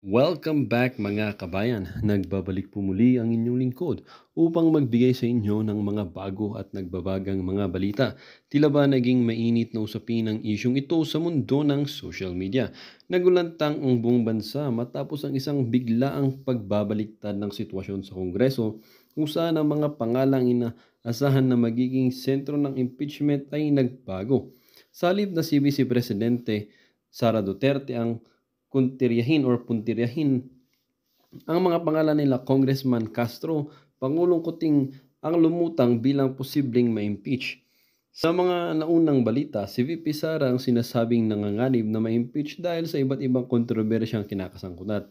Welcome back mga kabayan. Nagbabalik po muli ang inyong lingkod upang magbigay sa inyo ng mga bago at nagbabagang mga balita. Tila ba naging mainit na usapin ang isyong ito sa mundo ng social media? Nagulantang ang buong bansa matapos ang isang biglaang pagbabaliktad ng sitwasyon sa Kongreso kung saan ang mga pangalang inaasahan na magiging sentro ng impeachment ay nagbago. Sa halip na si Vice Presidente Sara Duterte ang puntiryahin ang mga pangalan nila Congressman Castro, Pangulong Kuting ang lumutang bilang posibleng ma-impeach. Sa mga naunang balita, si VP Sara ang sinasabing nanganganib na ma-impeach dahil sa iba't ibang kontrobersyang kinakasangkutan.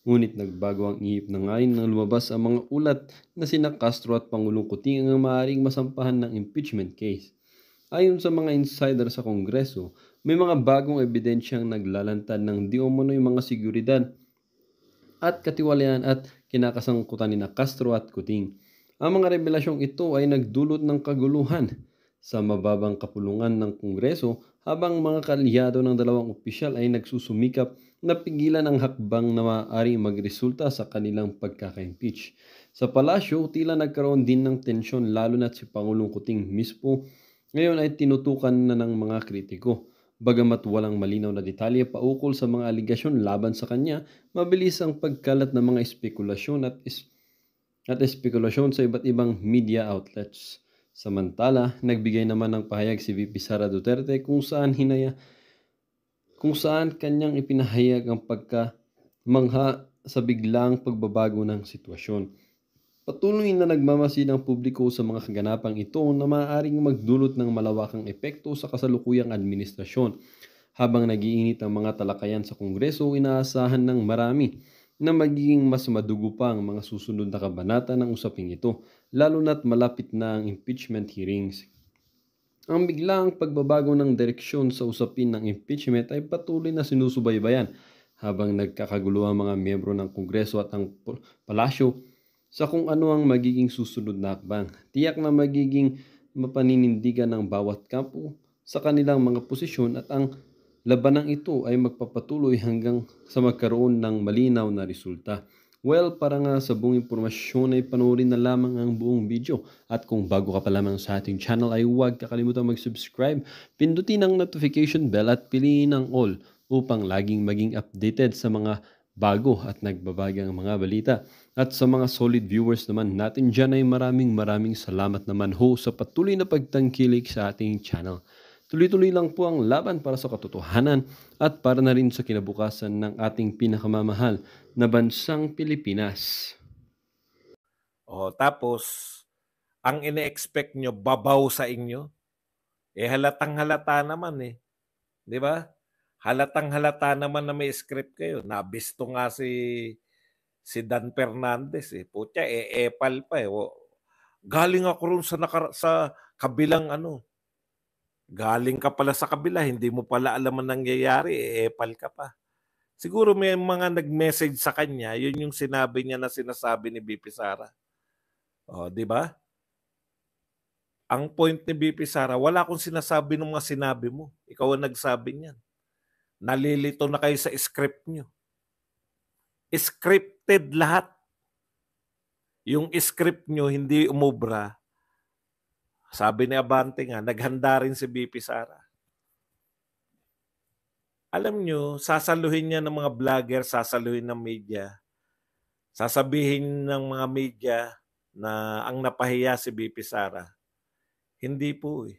Ngunit nagbago ang ihip na ngayon nang lumabas ang mga ulat na sina Castro at Pangulong Kuting ang maaaring masampahan ng impeachment case. Ayon sa mga insider sa Kongreso, may mga bagong ebidensyang naglalantad ng di umano'y mga seguridad at katiwalian at kinakasangkutan ni Castro at Kuting. Ang mga revelasyong ito ay nagdulot ng kaguluhan sa mababang kapulungan ng Kongreso habang mga kaalyado ng dalawang opisyal ay nagsusumikap na pigilan ang hakbang na maaaring magresulta sa kanilang pagkaka-impeach. Sa palasyo, tila nagkaroon din ng tensyon lalo na si Pangulong Kuting mismo ngayon ay tinutukan na ng mga kritiko. Bagamat walang malinaw na detalye paukol sa mga aligasyon laban sa kanya, mabilis ang pagkalat ng mga espekulasyon at espekulasyon sa iba't ibang media outlets. Samantala, nagbigay naman ng pahayag si VP Sara Duterte kung saan kanyang ipinahayag ang pagkamangha sa biglang pagbabago ng sitwasyon. Patuloy na nagmamasid ang publiko sa mga kaganapang ito na maaaring magdulot ng malawakang epekto sa kasalukuyang administrasyon. Habang nagiinit ang mga talakayan sa Kongreso, inaasahan ng marami na magiging mas madugo pa ang mga susunod na kabanata ng usaping ito, lalo na't malapit na ang impeachment hearings. Ang biglaang pagbabago ng direksyon sa usapin ng impeachment ay patuloy na sinusubaybayan habang nagkakagulo ang mga miyembro ng Kongreso at ang palasyo sa kung ano ang magiging susunod na hakbang. Tiyak na magiging mapaninindigan ng bawat kampo sa kanilang mga posisyon at ang labanang ito ay magpapatuloy hanggang sa magkaroon ng malinaw na resulta. Well, para nga sa buong impormasyon ay panoorin na lamang ang buong video. At kung bago ka pa lamang sa ating channel ay huwag kakalimutan mag-subscribe, pindutin ang notification bell at piliin ang all upang laging maging updated sa mga bago at nagbabagang mga balita. At sa mga solid viewers naman natin dyan ay maraming salamat naman ho sa patuloy na pagtangkilik sa ating channel. Tuloy-tuloy lang po ang laban para sa katotohanan at para na rin sa kinabukasan ng ating pinakamamahal na bansang Pilipinas. Tapos, ang ine-expect nyo, babaw sa inyo. Halatang halata naman eh. Di ba? Halatang halata naman na may script kayo. Nabisto nga si Dan Fernandez eh. Putya, epal pa eh. Galing ako ron sa kabilang ano. Galing ka pala sa kabila, hindi mo pala alam ang nangyayari, epal ka pa. Siguro may mga nag-message sa kanya, yun yung sinabi niya na sinasabi ni BP Sara. Di ba? Ang point ni BP Sara, wala akong sinasabi ng mga sinabi mo. Ikaw ang nagsabi niyan. Nalilito na kayo sa script nyo. Scripted lahat. Yung script nyo hindi umubra. Sabi ni Abante nga, naghanda rin si BP Sara. Alam nyo, sasaluhin niya ng mga vlogger, sasaluhin ng media. Sasabihin ng mga media na ang napahiya si BP Sara. Hindi po eh.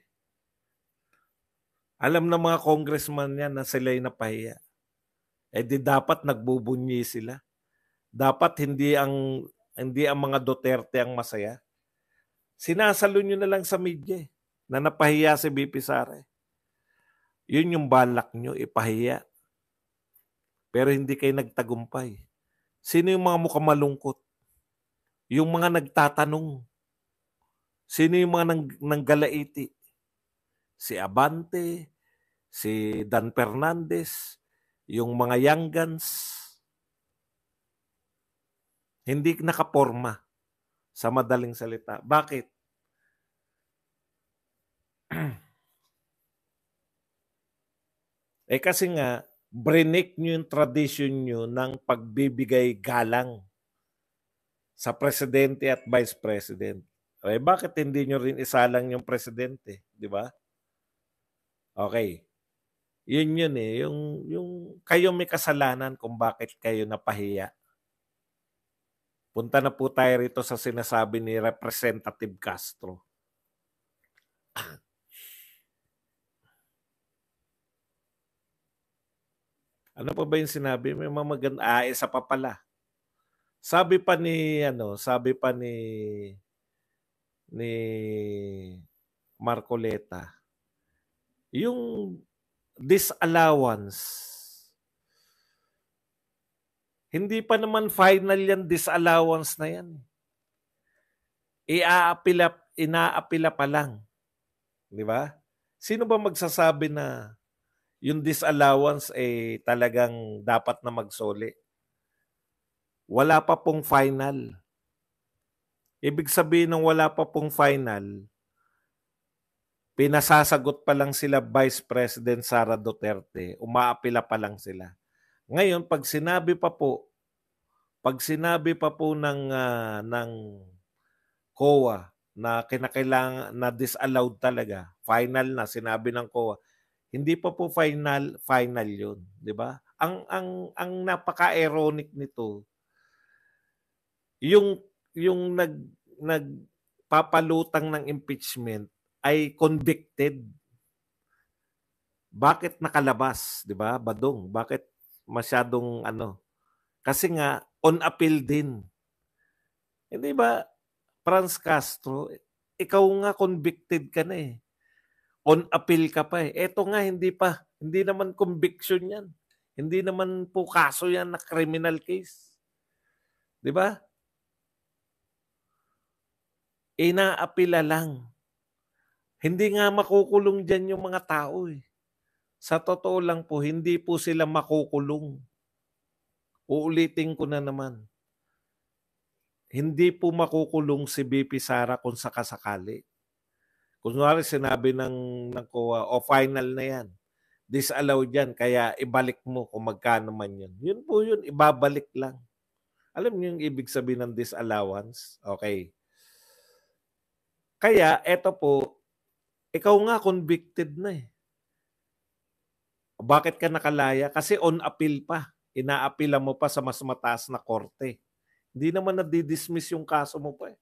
Alam ng mga congressman yan na sila'y napahiya. Di dapat nagbubunyi sila. Dapat hindi ang mga Duterte ang masaya. Sinasalo nyo na lang sa media na napahiya si BP Sara. Yun yung balak nyo, ipahiya. Pero hindi kayo nagtagumpay. Sino yung mga mukhang malungkot? Yung mga nagtatanong. Sino yung mga nanggalaiti? Si Abante, si Dan Fernandez, yung mga young guns. Hindi nakaporma sa madaling salita. Bakit? Kasi nga, Brinik nyo yung tradition nyo ng pagbibigay galang sa presidente at vice president. Okay, bakit hindi nyo rin isalang yung presidente? Di ba? Okay. Yun eh. Yung kayo may kasalanan kung bakit kayo napahiya. Punta na po tayo rito sa sinasabi ni Representative Castro. Ano pa ba yung sinabi? May mga maganda. Isa pa pala. Sabi pa ni Marcoleta, yung disallowance, hindi pa naman final yan, disallowance na yan. Inaapila pa lang. Di ba? Sino ba magsasabi na yung disallowance talagang dapat na magsoli? Wala pa pong final. Ibig sabihin ng wala pa pong final, pinasasagot pa lang sila Vice President Sara Duterte, umaapila pa lang sila. Ngayon, pag sinabi pa po ng COA na kinakailangan na disallowed talaga, final na sinabi ng COA, hindi pa po final 'yun, 'di ba? Ang napaka-ironic nito, yung nagpapalutang ng impeachment ay convicted. Bakit nakalabas, 'di ba? Badong, bakit masyadong Kasi nga on appeal din. Hindi ba, Franz Castro, ikaw nga convicted ka na eh. On appeal ka pa eh. Eto nga hindi naman conviction 'yan. Hindi naman po kaso 'yan na criminal case. 'Di ba? Inaapila lang. Hindi nga makukulong diyan yung mga tao eh. Sa totoo lang po, hindi po sila makukulong. Uulitin ko na naman. Hindi po makukulong si BP Sara kung sakasakali. Kunwari sinabi ng COA, final na yan. Disallow yan, kaya ibalik mo kung magkano man yun. Yun po yun, ibabalik lang. Alam niyo yung ibig sabihin ng disallowance? Okay. Kaya, eto po, ikaw nga convicted na eh. Bakit ka nakalaya? Kasi on appeal pa. Inaapila mo pa sa mas mataas na korte. Hindi naman nadidismiss yung kaso mo pa eh.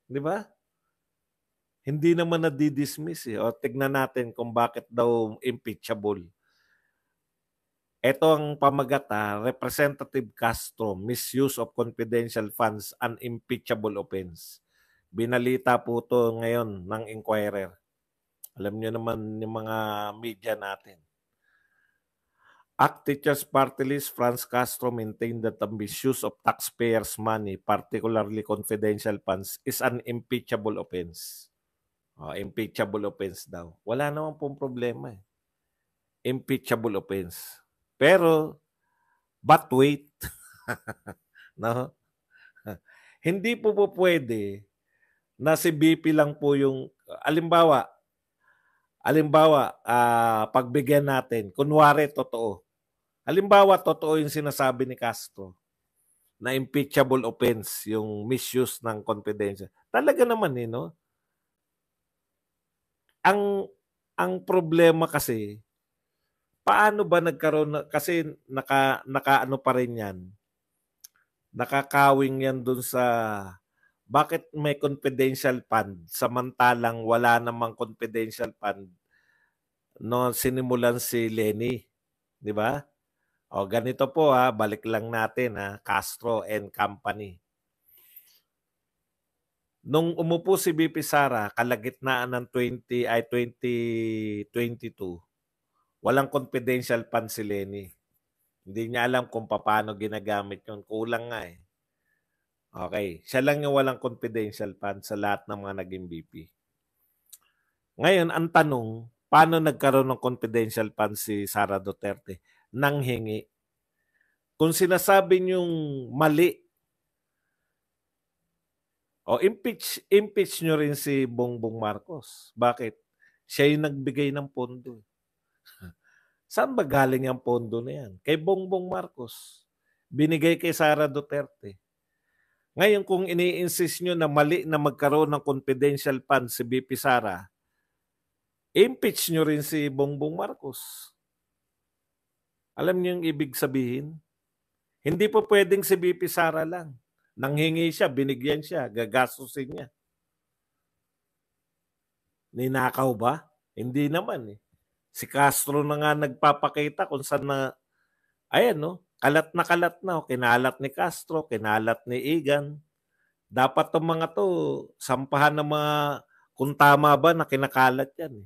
Di ba? Hindi naman nadidismiss eh. O tignan natin kung bakit daw impeachable. Ito ang pamagata, Representative Castro, misuse of confidential funds, unimpeachable offense. Binalita po ito ngayon ng Inquirer. Alam niyo naman yung mga media natin. ACT Teachers Party List, Franz Castro maintained that the misuse of taxpayers' money, particularly confidential funds, is an impeachable offense. Impeachable offense daw. Wala naman pong problema eh. Impeachable offense. Pero, but wait. No? Hindi po pwede na si BP lang po yung, alimbawa, pagbigyan natin, kunwari totoo. Halimbawa, totoo yung sinasabi ni Castro na impeachable offense, yung misuse ng confidential. Talaga naman no? Ang problema kasi, paano ba nagkaroon, kasi naka pa rin yan, nakakawing yan dun sa, bakit may confidential fund, samantalang wala namang confidential fund no sinimulan si Lenny. Di ba? O ganito po balik lang natin Castro and Company. Nung umupo si BP Sara, kalagitnaan ng 2022, walang confidential fund si Lenny. Hindi niya alam kung paano ginagamit yun. Kulang nga eh. Okay. Siya lang yung walang confidential fund sa lahat ng mga naging BP. Ngayon, ang tanong, paano nagkaroon ng confidential fund si Sara Duterte? Nang hingi. Kung sinasabi niyong mali, impeach nyo rin si Bongbong Marcos. Bakit? Siya yung nagbigay ng pondo. Saan ba galing ang pondo na yan? Kay Bongbong Marcos. Binigay kay Sara Duterte. Ngayon, kung ini-insist nyo na mali na magkaroon ng confidential fund si BP Sara, impeach nyo rin si Bongbong Marcos. Alam niyo yung ibig sabihin? Hindi po pwedeng si BP Sara lang. Nanghingi siya, binigyan siya, gagastusin niya. Ninakaw ba? Hindi naman eh. Si Castro na nga nagpapakita kung saan na, ayan no, kalat na, kinalat ni Castro, kinalat ni Igan. Dapat tong mga to, sampahan ng mga, kung tama ba na kinakalat yan.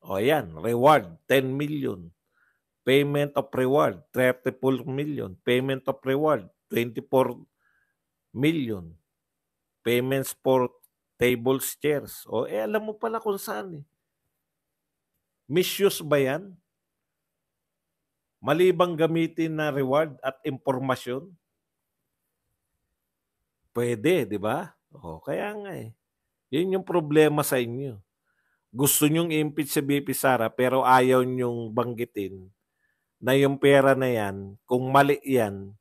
O yan, reward, 10 million. Payment of reward, 34 million. Payment of reward, 24 million. Payments for tables, chairs. O alam mo pala kung saan eh. Misuse ba yan? Malibang gamitin na reward at impormasyon? Pwede, di ba? O, kaya nga eh. Yun yung problema sa inyo. Gusto nyong impeach si BP Sara pero ayaw nyong banggitin na yung pera na yan, kung mali yan,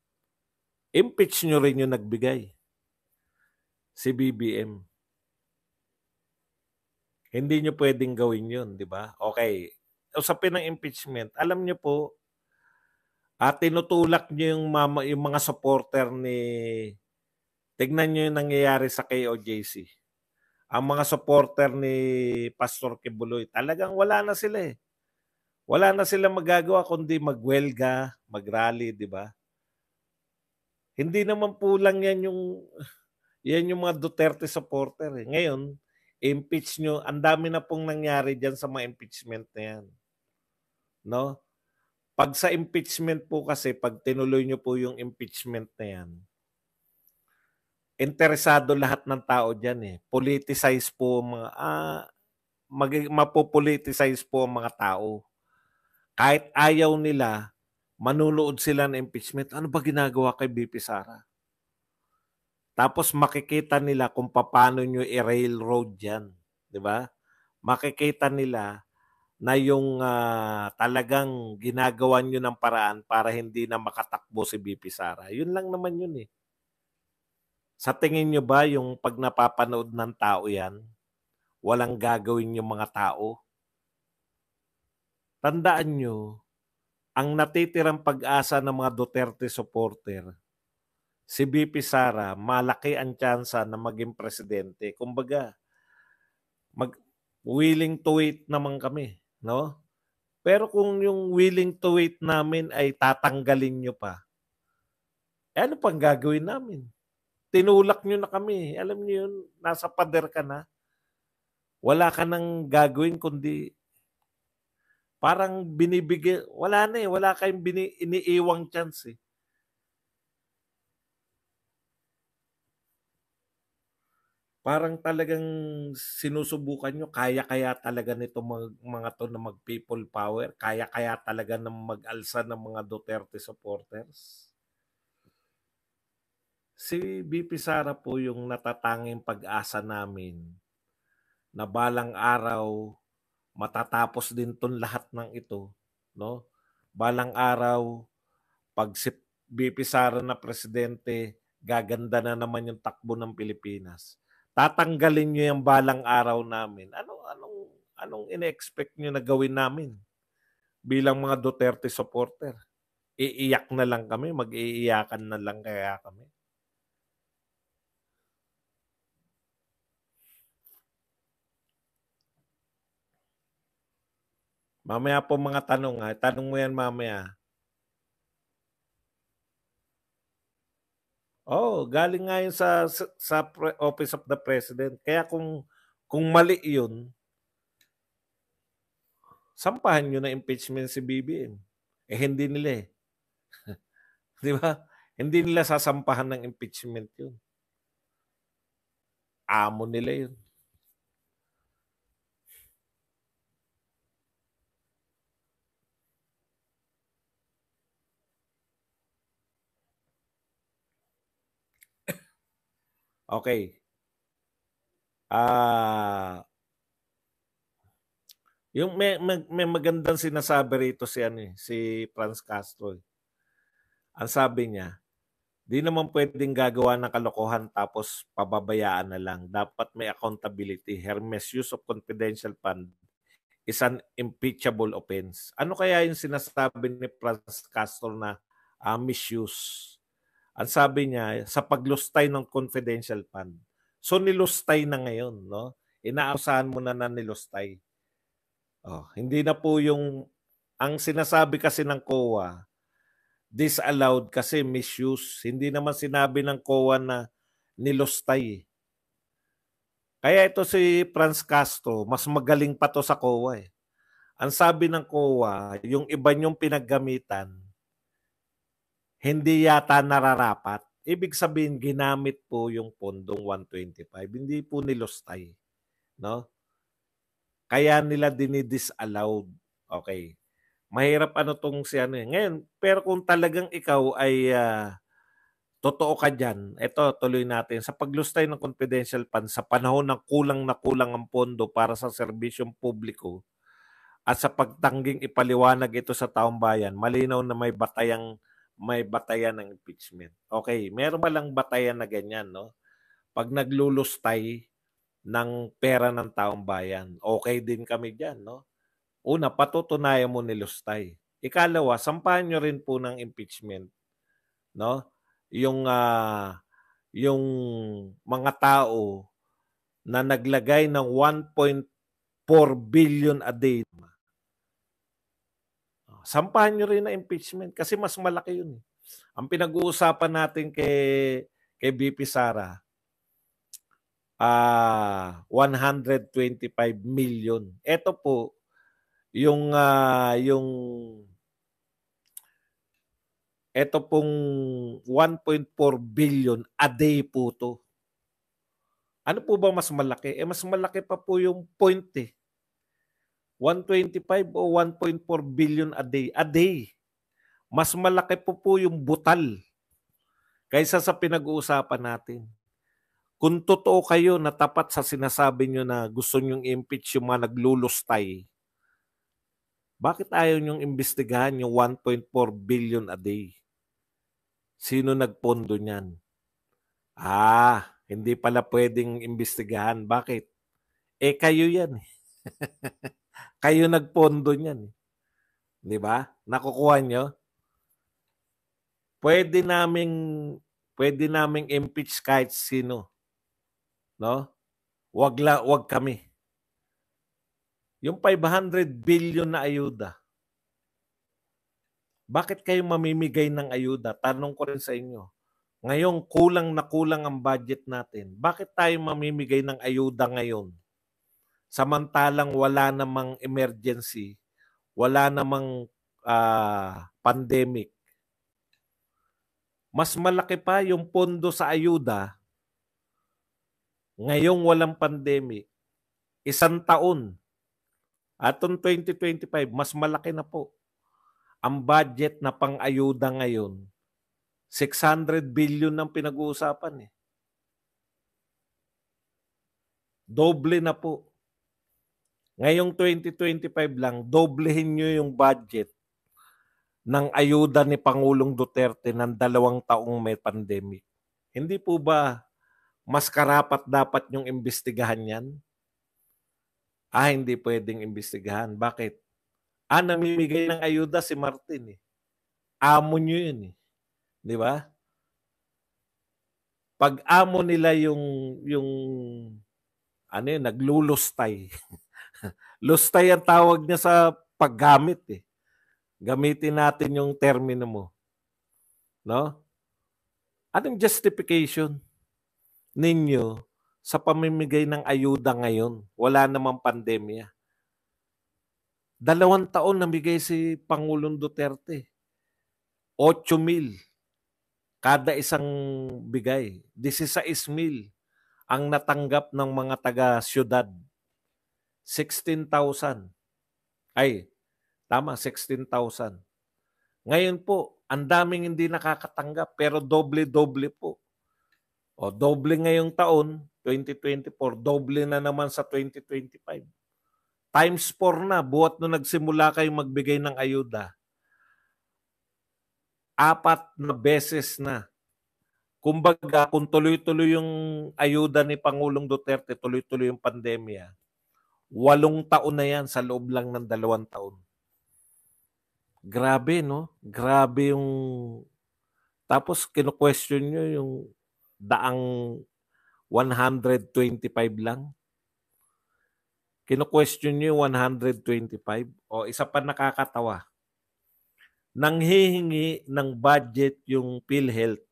impeach nyo rin yung nagbigay. Si BBM. Hindi nyo pwedeng gawin yun, di ba? Okay. Usapin ng impeachment. Alam nyo po, tinutulak nyo yung mga supporter ni... Tignan nyo yung nangyayari sa KOJC. Ang mga supporter ni Pastor Kibuloy, talagang wala na sila eh. Wala na sila magagawa kundi magwelga, magrally, di ba? Hindi naman po lang yan yung mga Duterte supporter eh. Ngayon, impeach nyo, ang dami na pong nangyari dyan sa mga impeachment na yan. No? Pag sa impeachment po kasi, pag tinuloy nyo po yung impeachment na yan, interesado lahat ng tao dyan eh. Politicize po mga, mapopoliticize po ang mga tao. Kahit ayaw nila, manunood sila ng impeachment. Ano ba ginagawa kay BP Sara? Tapos makikita nila kung paano nyo i-railroad yan. Di ba? Makikita nila na yung talagang ginagawa nyo ng paraan para hindi na makatakbo si BP Sara. Yun lang naman yun eh. Sa tingin nyo ba yung pag napapanood ng tao yan, walang gagawin yung mga tao? Tandaan nyo, ang natitirang pag-asa ng mga Duterte supporter, si BP Sara, malaki ang tsansa na maging presidente. Kumbaga, willing to wait naman kami, no? Pero kung yung willing to wait namin ay tatanggalin nyo pa, ano pang gagawin namin? Tinulak nyo na kami. Alam nyo yun, nasa pader ka na. Wala ka nang gagawin kundi parang binibigay, wala na eh, wala kayong iniiwang chance eh. Parang talagang sinusubukan nyo, kaya-kaya talaga nito mga to na mag-people power, kaya-kaya talaga na mag-alsa ng mga Duterte supporters. Si BP Sara po yung natatanging pag-asa namin na balang araw matatapos din tong lahat ng ito, no? Balang araw pag si BP Sara na presidente, gaganda na naman yung takbo ng Pilipinas. Tatanggalin niyo yung balang araw namin. Anong ine-expect niyo na gawin namin bilang mga Duterte supporter? Iiyak na lang kami, mag-iiyakan na lang kaya kami. Mamaya po mga tanong ha. Tanong mo yan mamaya. Oh, galing nga yun sa Office of the President. Kaya kung mali yun, sampahan nyo na impeachment si BBM. Hindi nila eh. Di ba? Hindi nila sasampahan ng impeachment yun. Amo nila yun. Okay. Yung may magandang sinasabi rito si Franz Castro. Ang sabi niya, di naman pwedeng gagawa ng kalokohan tapos pababayaan na lang. Dapat may accountability. Hermes, use of confidential fund is an impeachable offense. Ano kaya yung sinasabi ni Franz Castro na misuse? Ang sabi niya, sa paglustay ng confidential fund. So nilustay na ngayon, no? Inaasahan mo na nilustay. Hindi na po ang sinasabi kasi ng COA, disallowed kasi misuse. Hindi naman sinabi ng COA na nilustay. Kaya ito si Franz Castro, mas magaling pa to sa COA eh. Ang sabi ng COA, yung iba niyong pinaggamitan, hindi yata nararapat. Ibig sabihin, ginamit po yung pondong 125. Hindi po nilustay. No? Kaya nila dinidisallowed. Okay. Mahirap tong si Ngayon, pero kung talagang ikaw ay totoo ka dyan, ito tuloy natin. Sa paglustay ng confidential fund sa panahon ng kulang na kulang ang pondo para sa serbisyong publiko at sa pagtangging ipaliwanag ito sa taong bayan, malinaw na may batayan ng impeachment. Okay, meron ba lang batayan na ganyan, no? Pag naglulustay ng pera ng taong bayan, okay din kami dyan, no? Una, patutunayan mo nilustay. Ikalawa, sampahan nyo rin po ng impeachment, no? Yung mga tao na naglagay ng 1.4 billion a day. Sampahan nyo rin na impeachment kasi mas malaki yun. Ang pinag-uusapan natin kay BP Sara, 125 million. Ito po, ito pong 1.4 billion a day po to. Ano po ba mas malaki? Mas malaki pa po yung point eh. 125 o 1.4 billion a day. A day. Mas malaki po yung butal kaysa sa pinag-uusapan natin. Kung totoo kayo na tapat sa sinasabi nyo na gusto nyong impeach yung mga naglulustay, bakit ayaw nyong imbestigahan yung 1.4 billion a day? Sino nagpondo niyan? Hindi pala pwedeng imbestigahan. Bakit? Kayo yan. Kayo nagpondo niyan. Di ba? Nakukuha nyo? Pwede naming impeach kahit sino. No? Wag kami. Yung 500 billion na ayuda. Bakit kayo mamimigay ng ayuda? Tanong ko rin sa inyo. Ngayon, kulang na kulang ang budget natin. Bakit tayo mamimigay ng ayuda ngayon? Samantalang wala namang emergency, wala namang pandemic. Mas malaki pa yung pondo sa ayuda ngayong walang pandemic. 1 taon. Atong 2025, mas malaki na po. Ang budget na pang-ayuda ngayon, 600 billion ang pinag-uusapan eh. Doble na po. Ngayong 2025 lang, doblehin nyo yung budget ng ayuda ni Pangulong Duterte ng 2 taong may pandemic. Hindi po ba mas karapat dapat yung imbestigahan yan? Hindi pwedeng imbestigahan. Bakit? Namimigay ng ayuda si Martin eh. Amo nyo yun eh. Di ba? Pag amo nila yung naglulustay. Lustay ang tawag niya sa paggamit eh. Gamitin natin yung termino mo. No? Anong justification ninyo sa pamimigay ng ayuda ngayon? Wala namang pandemya. 2 taon namigay si Pangulong Duterte. 8,000 kada isang bigay. 16,000 ang natanggap ng mga taga-syudad. 16,000. 16,000. Ngayon po, ang daming hindi nakakatanggap pero doble-doble po. Doble ngayong taon, 2024, doble na naman sa 2025. Times 4 na, buhat nung nagsimula kayong magbigay ng ayuda. 4 na beses na. Kumbaga, kung tuloy-tuloy yung ayuda ni Pangulong Duterte, tuloy-tuloy yung pandemya, 8 taon na yan sa loob lang ng 2 taon. Grabe, no? Grabe yung... Tapos, kino-question nyo yung daang 125 lang. Kino-question nyo yung 125. O, isa pa nakakatawa. Nanghihingi ng budget yung PhilHealth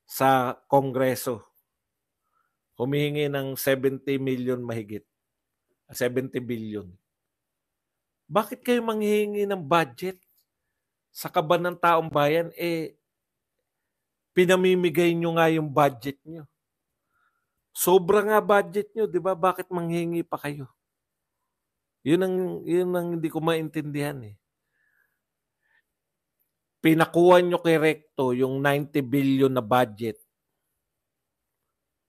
sa Kongreso. Humihingi ng 70 million mahigit. 70 billion. Bakit kayo manghihingi ng budget sa kaban ng taong bayan? Pinamimigay nyo nga yung budget nyo. Sobra nga budget nyo, di ba? Bakit manghihingi pa kayo? Yun ang hindi ko maintindihan eh. Pinakuha nyo kay Recto yung 90 billion na budget.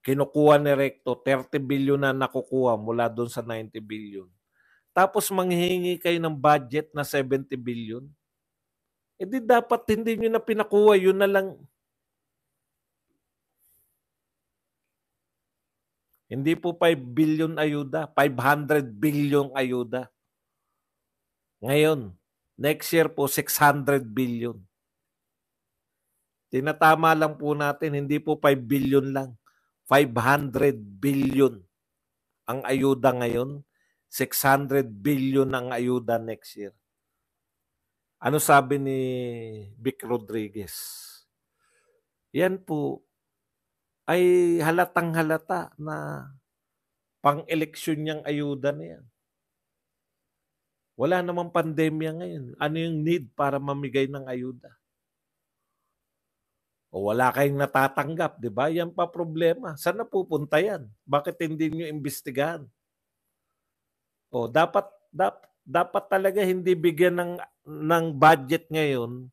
Kinukuha ni Recto, 30 billion na nakukuha mula doon sa 90 billion. Tapos manghihingi kayo ng budget na 70 billion. Di dapat hindi nyo na pinakuha, yun na lang. Hindi po 5 billion ayuda, 500 billion ayuda. Ngayon, next year po 600 billion. Tinatama lang po natin, hindi po 5 billion lang. 500 billion ang ayuda ngayon. 600 billion ang ayuda next year. Ano sabi ni Vic Rodriguez? Yan po ay halatang halata na pang-eleksyon niyang ayuda na yan. Wala namang pandemya ngayon. Ano yung need para mamigay ng ayuda? O wala kayong natatanggap, di ba? Yan pa problema. Saan napupunta yan? Bakit hindi nyo imbestigahan? O dapat talaga hindi bigyan ng budget ngayon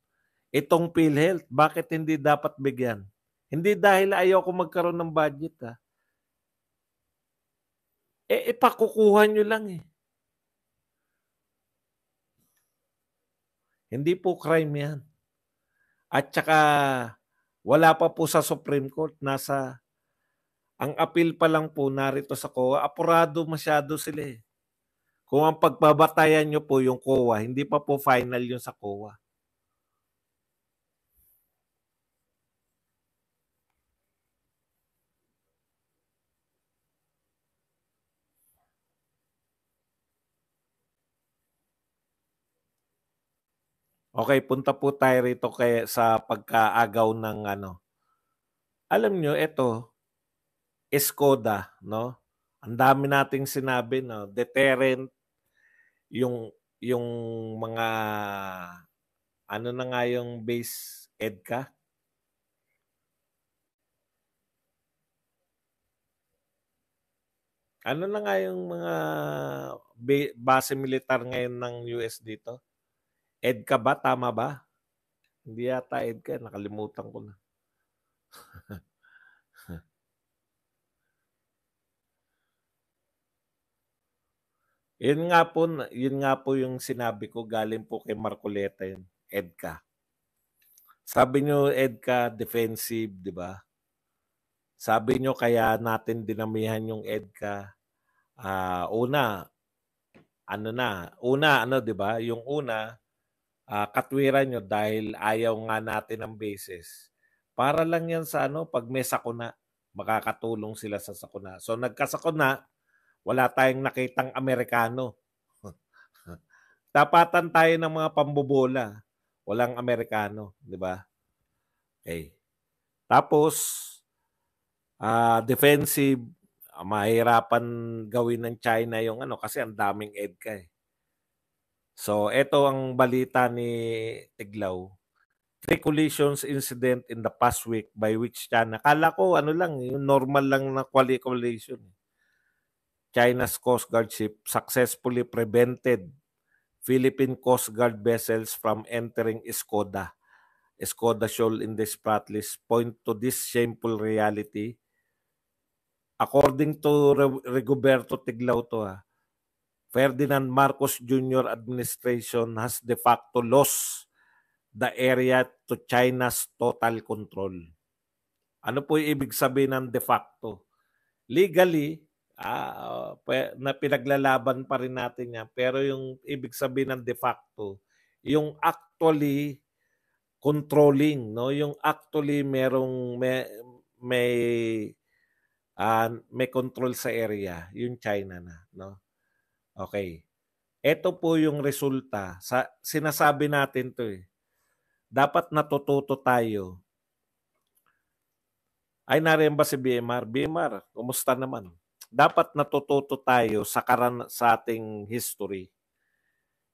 itong PhilHealth. Bakit hindi dapat bigyan? Hindi dahil ayaw ko magkaroon ng budget ha. Ipakukuha nyo lang eh. Hindi po crime yan. At saka wala pa po sa Supreme Court. Ang appeal pa lang po narito sa COA. Apurado masyado sila eh. Kung ang pagbabatayan nyo po yung COA, hindi pa po final yun sa COA. Okay, punta po tayo rito sa pagkaagaw ng ano. Alam nyo, ito, Skoda, no? Ang dami nating sinabi, no? Deterrent, yung mga, ano na nga yung base EDCA? Ano na nga yung mga base militar ngayon ng US dito? EDCA ba? Tama ba? Hindi yata EDCA. Nakalimutan ko na. Yun nga po yung sinabi ko, galing po kay Marcoleta yun, EDCA. Sabi nyo, EDCA defensive, di ba? Sabi nyo kaya natin dinamihan yung EDCA. Una, di ba? Yung una, katwiran nyo dahil ayaw nga natin ng bases. Para lang yan sa pag may sakuna, makakatulong sila sa sakuna. So nagkasakuna, wala tayong nakitang Amerikano. Tapatan tayo ng mga pambobola. Walang Amerikano, di ba? Okay. Tapos, defensive, mahirapan gawin ng China yung kasi ang daming EDCA eh. So, ito ang balita ni Tiglaw. 3 collisions incident in the past week by which China. Kala ko lang, yung normal lang na collision. China's Coast Guard ship successfully prevented Philippine Coast Guard vessels from entering Skoda Shoal in the Spratlys point to this shameful reality. According to Rigoberto Tiglaw to Ferdinand Marcos Jr. administration has de facto lost the area to China's total control. Ano po yung ibig sabihin ng de facto? Legally, na pinaglalaban pa rin natin yan. Pero yung ibig sabihin ng de facto, yung actually controlling, no? Yung actually may control sa area, yung China na, no? Okay. Ito po yung resulta. Sinasabi natin to eh. Dapat natututo tayo. Ay, nariyan ba si BMR? BMR, kumusta naman? Dapat natututo tayo sa ating history.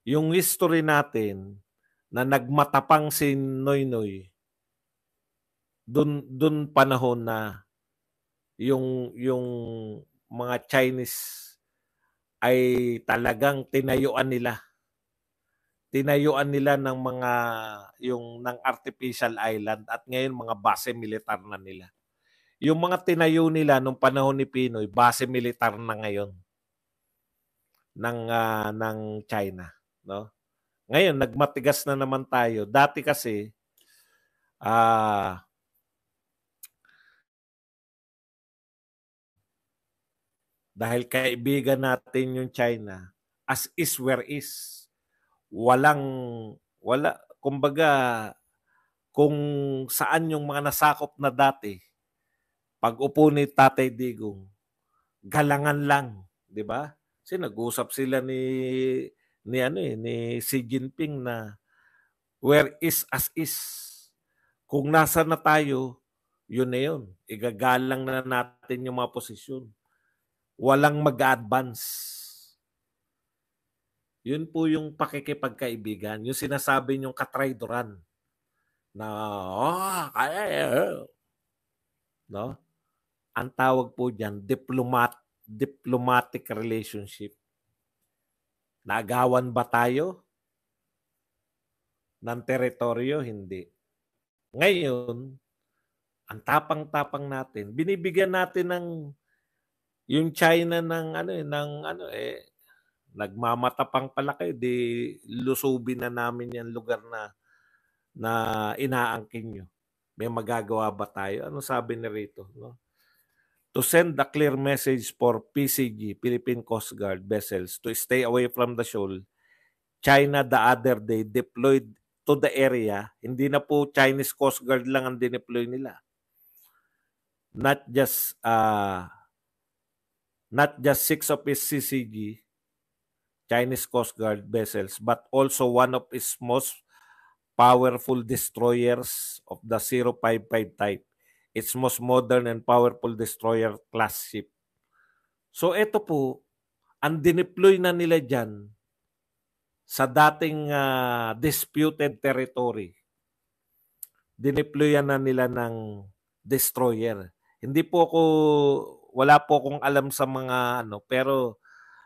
Yung history natin na nagmatapang si Noynoy, dun panahon na yung mga Chinese ay talagang tinayuan nila ng mga ng artificial island at ngayon mga base militar na nila. Yung mga tinayo nila nung panahon ni Pinoy, base militar na ngayon ng China, no? Ngayon nagmatigas na naman tayo. Dati kasi dahil kaibigan natin yung China, as is where is. Wala, kumbaga, kung saan yung mga nasakop na dati, pag upo ni Tatay Digong, galangan lang, di ba? Kasi nag-usap sila ni Xi Jinping na where is as is. Kung nasa na tayo, yun na yun. Igagalang na natin yung mga posisyon. Walang mag-advance. Yun po yung pakikipagkaibigan. Yung sinasabi niyong katraidoran. Na, no? Ang tawag po dyan, diplomatic relationship. Naagawan ba tayo ng teritoryo? Hindi. Ngayon, ang tapang-tapang natin, binibigyan natin ng yung China nagmamatapang pala kayo, di lusubin na namin yan lugar na inaangkin nyo. May magagawa ba tayo? Ano sabi ni Rito? No? To send a clear message for PCG, Philippine Coast Guard vessels, to stay away from the shoal, China the other day deployed to the area. Hindi na po Chinese Coast Guard lang ang dineploy nila. Not just 6 of its CCG, Chinese Coast Guard vessels, but also one of its most powerful destroyers of the 055 type. Its most modern and powerful destroyer class ship. So ito po, ang dineploy na nila dyan sa dating disputed territory. Dineployan na nila ng destroyer. Wala po akong alam sa mga pero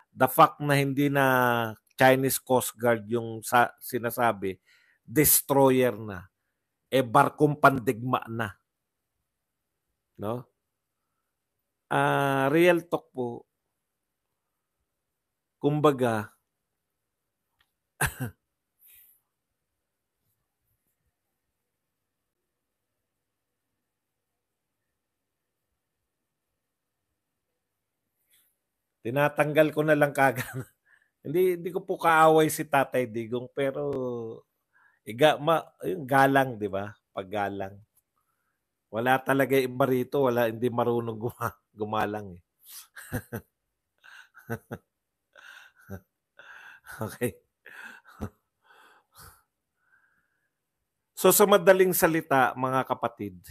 the fact na hindi na Chinese Coast Guard yung sinasabi, destroyer na. Barkong pandigma na. No? Real talk po. Kumbaga, tinatanggal ko na lang kagad. hindi ko po kaaway si Tatay Digong, pero yung galang, di ba? Paggalang. Wala talaga iba rito, hindi marunong gumalang eh. Okay. So sa madaling salita, mga kapatid,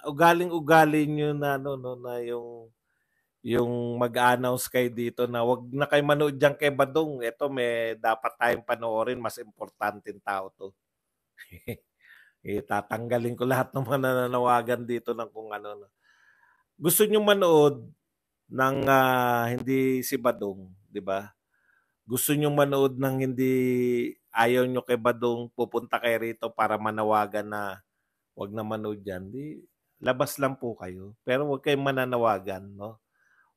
ugaling-ugali nyo na na yung mag-announce kayo dito na wag na kayo manood diyan kay Badong. Ito may dapat tayong panoorin, mas importanteng tao to. Tatanggalin ko lahat ng mga nananawagan dito ng kung ano. Gusto niyo manood ng hindi si Badong, di ba? Gusto niyo manood ng hindi ayaw niyo kay Badong, pupunta kayo rito para manawagan na wag na manood diyan. Labas lang po kayo. Pero wag kayong mananawagan, no?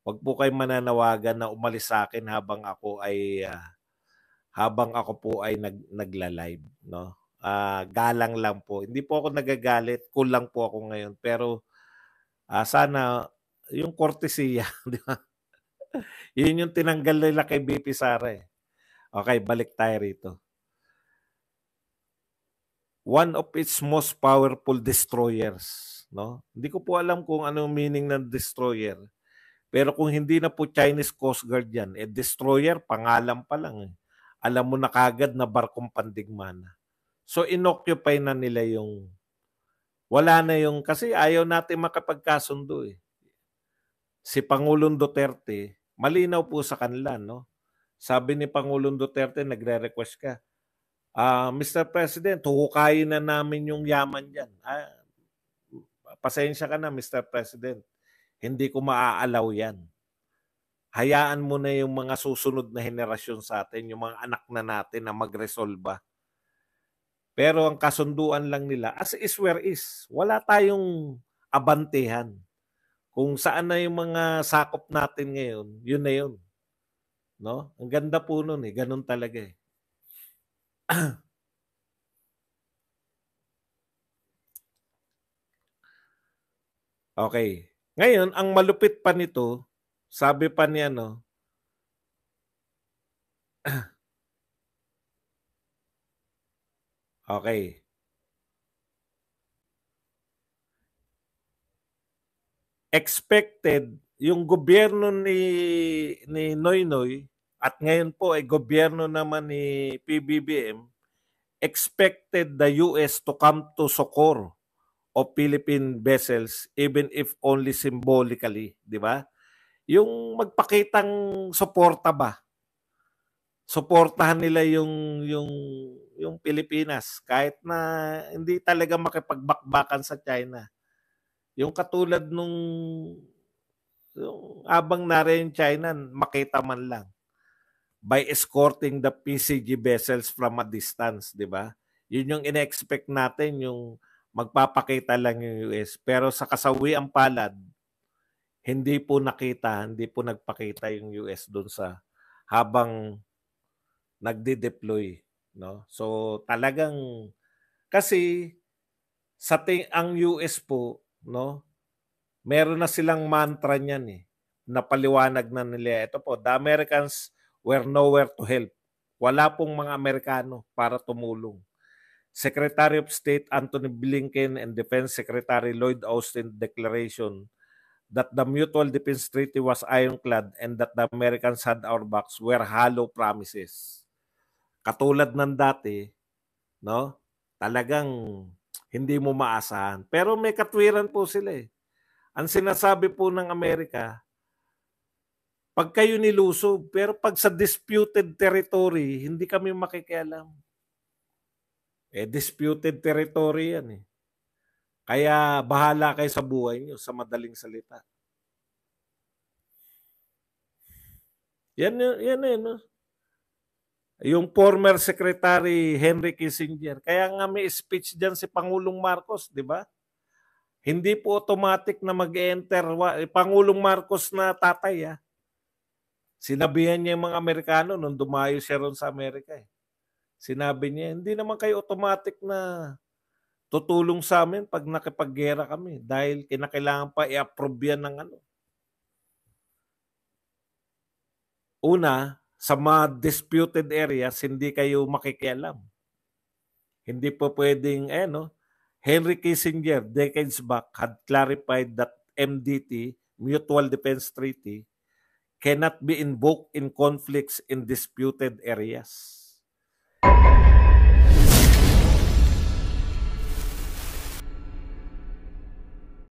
Wag po kayong mananawagan na umalis sa akin habang ako po ay nagla-live, no? Galang lang po. Hindi po ako nagagalit, cool lang po ako ngayon. Pero sana yung kortesiya, di ba? Yun yung tinanggal nila kay BP Sara eh. Okay, balik tayo rito. One of its most powerful destroyers, no? Hindi ko po alam kung ano yung meaning ng destroyer. Pero kung hindi na po Chinese Coast Guard yan, destroyer, pangalan pa lang eh. Alam mo na kagad na barkong pandigma na. So, inoccupy na nila yung, wala na yung, kasi ayaw natin makapagkasundo eh. Si Pangulong Duterte, malinaw po sa kanila, no? Sabi ni Pangulong Duterte, nagre-request ka, Mr. President, huhukayin na namin yung yaman dyan. Pasensya ka na, Mr. President. Hindi ko maaalaw yan. Hayaan mo na yung mga susunod na henerasyon sa atin, yung mga anak na natin na magresolba. Pero ang kasunduan lang nila, as is where is. Wala tayong abantehan. Kung saan na yung mga sakop natin ngayon, yun na yun. No? Ang ganda po nun eh. Ganun talaga eh. Okay. Ngayon, ang malupit pa nito, sabi pa niya, no, okay. Expected, yung gobyerno ni Noynoy, at ngayon po ay gobyerno naman ni PBBM, expected the US to come to succor of Philippine vessels even if only symbolically, di ba? Yung magpakitang suporta ba? Suportahan nila yung Pilipinas kahit na hindi talaga makipagbakbakan sa China. Yung katulad nung yung abang nariyan China, makita man lang by escorting the PCG vessels from a distance, di ba? Yun yung ina-expect natin, yung magpapakita lang yung US. Pero sa kasawiang palad, hindi po nagpakita yung US doon sa habang nagde-deploy, no? So talagang kasi ang US po, no? Meron na silang mantra niyan eh. Napaliwanag na nila ito po, the Americans were nowhere to help. Wala pong mga Amerikano para tumulong. Secretary of State Antony Blinken and Defense Secretary Lloyd Austin declaration that the Mutual Defense Treaty was ironclad and that the Americans had our backs were hollow promises. Katulad ng dati, no? Talagang hindi mo maasahan. Pero may katwiran po sila eh. Ang sinasabi po ng Amerika, pag kayo nilusob, pero pag sa disputed territory, hindi kami makikialam. Disputed territory yan eh. Kaya bahala kayo sa buhay niyo, sa madaling salita. Yan no? Yung former Secretary Henry Kissinger, kaya nga may speech dyan si Pangulong Marcos, di ba? Hindi po automatic na mag-enter Pangulong Marcos na tatay. Sinabihan niya yung mga Amerikano nung dumayo siya ron sa Amerika eh. Sinabi niya, hindi naman kayo automatic na tutulong sa amin pag nakipaggera kami dahil kinakailangan pa i-approve yan ng ano. Una, sa mga disputed areas, hindi kayo makikialam. Hindi po pwedeng, Henry Kissinger, decades back, had clarified that MDT, Mutual Defense Treaty, cannot be invoked in conflicts in disputed areas.